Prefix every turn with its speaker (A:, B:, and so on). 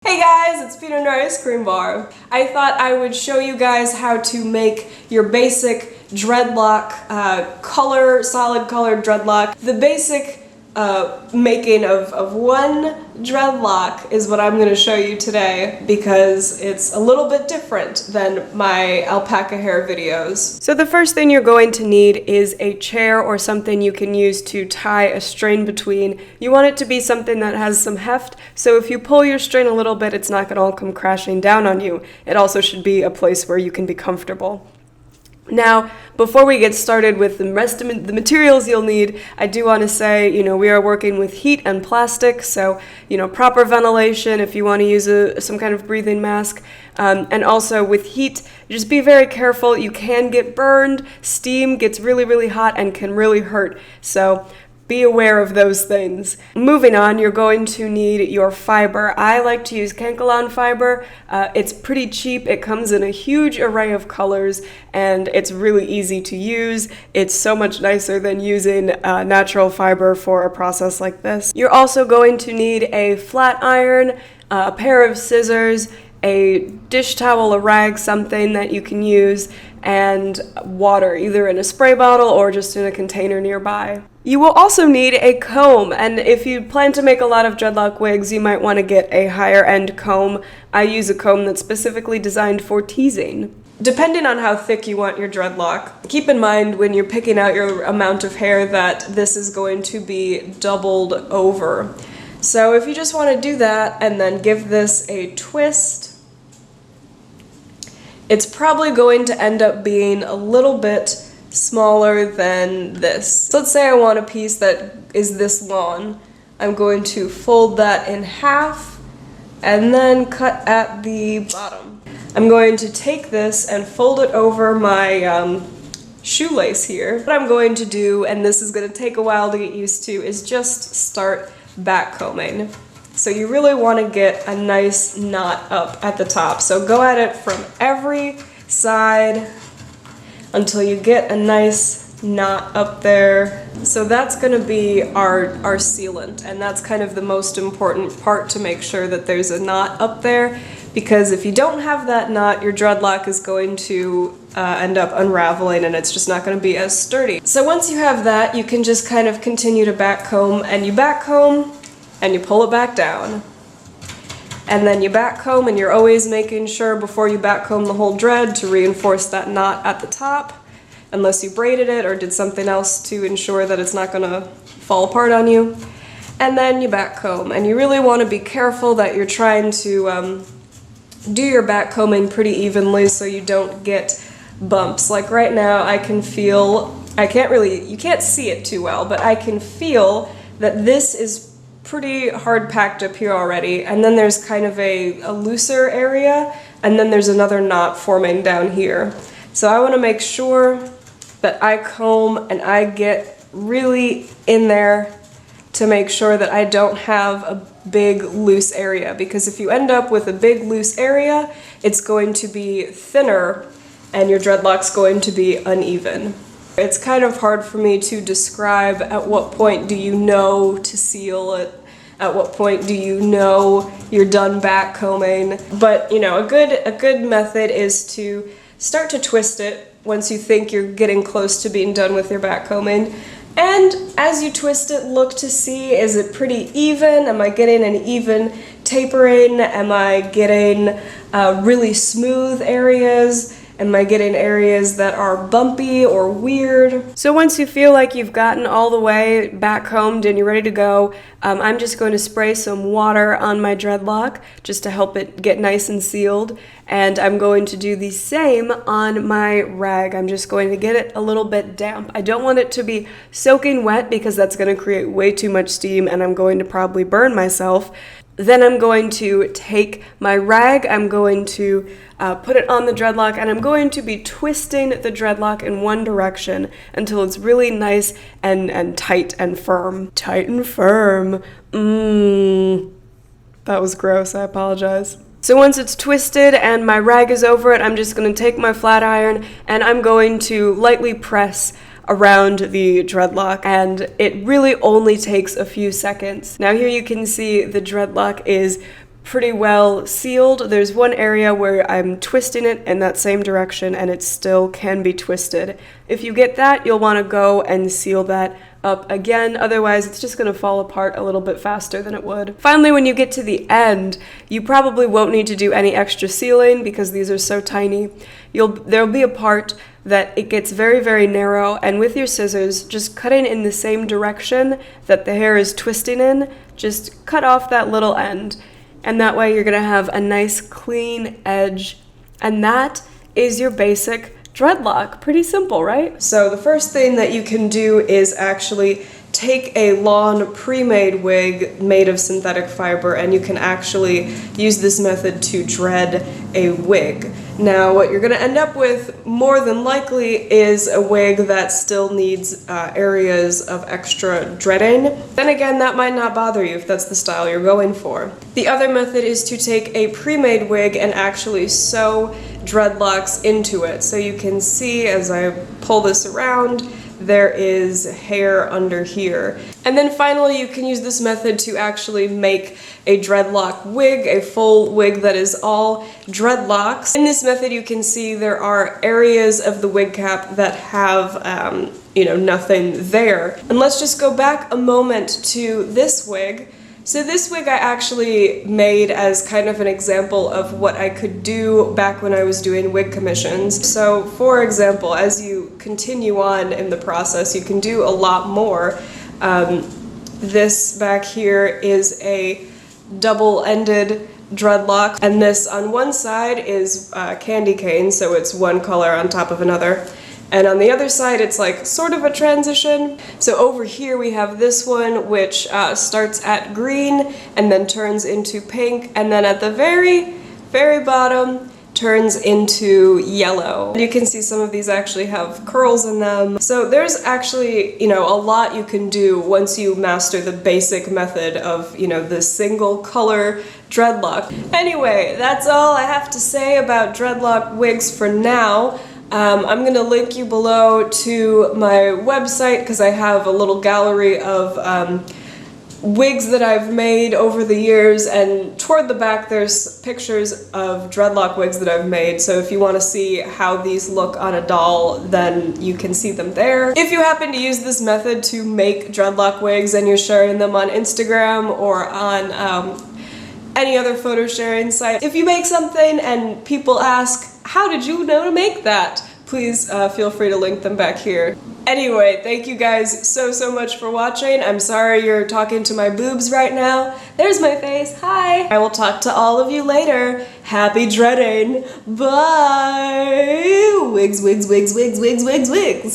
A: Hey guys, it's Peanut and Ice Cream Bar. I thought I would show you guys how to make your basic dreadlock, solid color dreadlock. The basic making of one dreadlock is what I'm going to show you today because it's a little bit different than my alpaca hair videos. So the first thing you're going to need is a chair or something you can use to tie a string between. You want it to be something that has some heft, so if you pull your string a little bit, it's not going to all come crashing down on you. It also should be a place where you can be comfortable. Now, before we get started with the rest of the materials you'll need, I do want to say, we are working with heat and plastic, so, proper ventilation if you want to use some kind of breathing mask. And also with heat, just be very careful. You can get burned. Steam gets really, really hot and can really hurt. So be aware of those things. Moving on, you're going to need your fiber. I like to use Kankalon fiber. It's pretty cheap. It comes in a huge array of colors and it's really easy to use. It's so much nicer than using natural fiber for a process like this. You're also going to need a flat iron, a pair of scissors, a dish towel, a rag, something that you can use, and water, either in a spray bottle or just in a container nearby. You will also need a comb, and if you plan to make a lot of dreadlock wigs, you might want to get a higher end comb. I use a comb that's specifically designed for teasing. Depending on how thick you want your dreadlock, keep in mind when you're picking out your amount of hair that this is going to be doubled over. So if you just want to do that and then give this a twist, it's probably going to end up being a little bit smaller than this. So let's say I want a piece that is this long. I'm going to fold that in half and then cut at the bottom. I'm going to take this and fold it over my shoelace here. What I'm going to do, and this is going to take a while to get used to, is just start back combing. So you really want to get a nice knot up at the top. So go at it from every side until you get a nice knot up there. So that's going to be our sealant, and that's kind of the most important part, to make sure that there's a knot up there, because if you don't have that knot, your dreadlock is going to end up unraveling and it's just not going to be as sturdy. So once you have that, you can just kind of continue to back comb, and you back comb and you pull it back down. And then you back comb, and you're always making sure before you back comb the whole dread to reinforce that knot at the top, unless you braided it or did something else to ensure that it's not gonna fall apart on you. And then you back comb, and you really want to be careful that you're trying to do your back combing pretty evenly so you don't get bumps. Like right now I can feel, you can't see it too well, but I can feel that this is pretty hard packed up here already, and then there's kind of a looser area, and then there's another knot forming down here. So I want to make sure that I comb and I get really in there to make sure that I don't have a big loose area, because if you end up with a big loose area, it's going to be thinner and your dreadlock's going to be uneven. It's kind of hard for me to describe at what point do you know to seal it, at what point do you know you're done back combing. But a good method is to start to twist it once you think you're getting close to being done with your back combing. And as you twist it, look to see, is it pretty even? Am I getting an even tapering? Am I getting really smooth areas? Am I getting areas that are bumpy or weird? So once you feel like you've gotten all the way back combed and you're ready to go, I'm just going to spray some water on my dreadlock just to help it get nice and sealed. And I'm going to do the same on my rag. I'm just going to get it a little bit damp. I don't want it to be soaking wet because that's going to create way too much steam and I'm going to probably burn myself. Then I'm going to take my rag, I'm going to put it on the dreadlock, and I'm going to be twisting the dreadlock in one direction until it's really nice and tight and firm. Tight and firm. That was gross, I apologize. So once it's twisted and my rag is over it, I'm just going to take my flat iron and I'm going to lightly press around the dreadlock, and it really only takes a few seconds. Now here you can see the dreadlock is pretty well sealed. There's one area where I'm twisting it in that same direction and it still can be twisted. If you get that, you'll want to go and seal that up again, otherwise it's just going to fall apart a little bit faster than it would. Finally, when you get to the end, you probably won't need to do any extra sealing because these are so tiny. There'll be a part that it gets very, very narrow, and with your scissors, just cutting in the same direction that the hair is twisting in, just cut off that little end. And that way you're going to have a nice clean edge. And that is your basic dreadlock. Pretty simple, right? So the first thing that you can do is actually take a lawn pre-made wig made of synthetic fiber, and you can actually use this method to dread a wig. Now what you're going to end up with more than likely is a wig that still needs areas of extra dreading. Then again, that might not bother you if that's the style you're going for. The other method is to take a pre-made wig and actually sew dreadlocks into it. So you can see as I pull this around, there is hair under here. And then finally, you can use this method to actually make a dreadlock wig, a full wig that is all dreadlocks. In this method, you can see there are areas of the wig cap that have, nothing there. And let's just go back a moment to this wig. So this wig I actually made as kind of an example of what I could do back when I was doing wig commissions. So for example, as you continue on in the process, you can do a lot more. This back here is a double-ended dreadlock, and this on one side is candy cane, so it's one color on top of another. And on the other side, it's like sort of a transition. So over here we have this one, which starts at green and then turns into pink, and then at the very, very bottom turns into yellow. You can see some of these actually have curls in them. So there's actually, a lot you can do once you master the basic method of, the single color dreadlock. Anyway, that's all I have to say about dreadlock wigs for now. I'm going to link you below to my website because I have a little gallery of wigs that I've made over the years, and toward the back there's pictures of dreadlock wigs that I've made, so if you want to see how these look on a doll, then you can see them there. If you happen to use this method to make dreadlock wigs and you're sharing them on Instagram or on any other photo sharing site, if you make something and people ask, how did you know to make that? Please feel free to link them back here. Anyway, thank you guys so much for watching. I'm sorry you're talking to my boobs right now. There's my face. Hi! I will talk to all of you later. Happy dreading. Bye! Wigs, wigs, wigs, wigs, wigs, wigs, wigs.